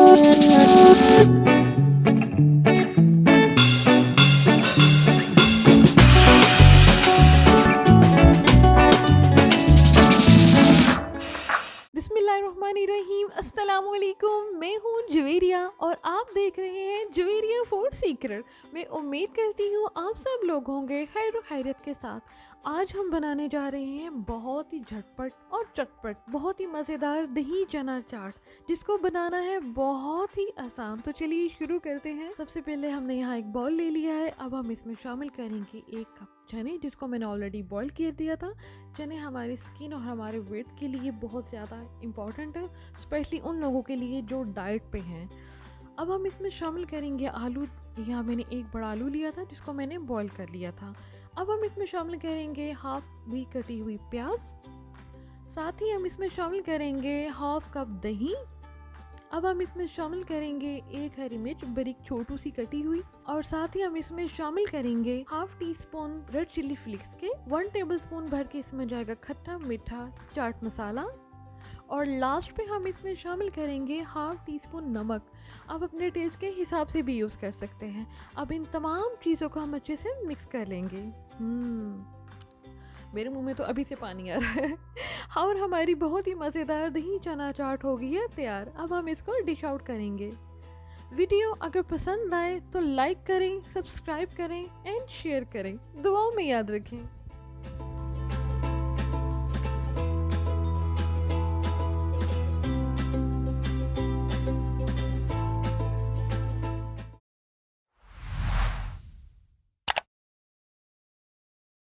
बिस्मिल्लाहिर्रहमानिर्रहीम, अस्सलाम वालेकुम। मैं हूँ जवेरिया और आप देख रहे हैं जवेरिया फूड सीक्रेट। मैं उम्मीद करती हूँ आप सब लोग होंगे खैर खैरियत के साथ। आज हम बनाने जा रहे हैं बहुत ही झटपट और चटपट, बहुत ही मज़ेदार दही चना चाट, जिसको बनाना है बहुत ही आसान। तो चलिए शुरू करते हैं। सबसे पहले हमने यहाँ एक बाउल ले लिया है। अब हम इसमें शामिल करेंगे 1 कप चने, जिसको मैंने ऑलरेडी बॉईल कर दिया था। चने हमारी स्किन और हमारे वेट के लिए बहुत ज़्यादा इम्पॉर्टेंट है, स्पेशली उन लोगों के लिए जो डाइट पे हैं। अब हम इसमें शामिल करेंगे आलू। यहाँ मैंने एक बड़ा आलू लिया था जिसको मैंने बॉईल कर लिया था। अब हम इसमें शामिल करेंगे हाफ भी कटी हुई प्याज। साथ ही हम इसमें शामिल करेंगे हाफ कप दही। अब हम इसमें शामिल करेंगे 1 हरी मिर्च बारीक छोटू सी कटी हुई, और साथ ही हम इसमें शामिल करेंगे half tea spoon red chilli flakes के। 1 टेबलस्पून भर के इसमें जाएगा खट्टा मीठा चाट मसाला, और लास्ट पे हम इसमें शामिल करेंगे हाफ टी स्पून नमक। आप अपने टेस्ट के हिसाब से भी यूज़ कर सकते हैं। अब इन तमाम चीज़ों को हम अच्छे से मिक्स कर लेंगे। मेरे मुंह में तो अभी से पानी आ रहा है। और हमारी बहुत ही मज़ेदार दही चना चाट हो गई है तैयार। अब हम इसको डिश आउट करेंगे। वीडियो अगर पसंद आए तो लाइक करें, सब्सक्राइब करें एंड शेयर करें। दुआओं में याद रखें।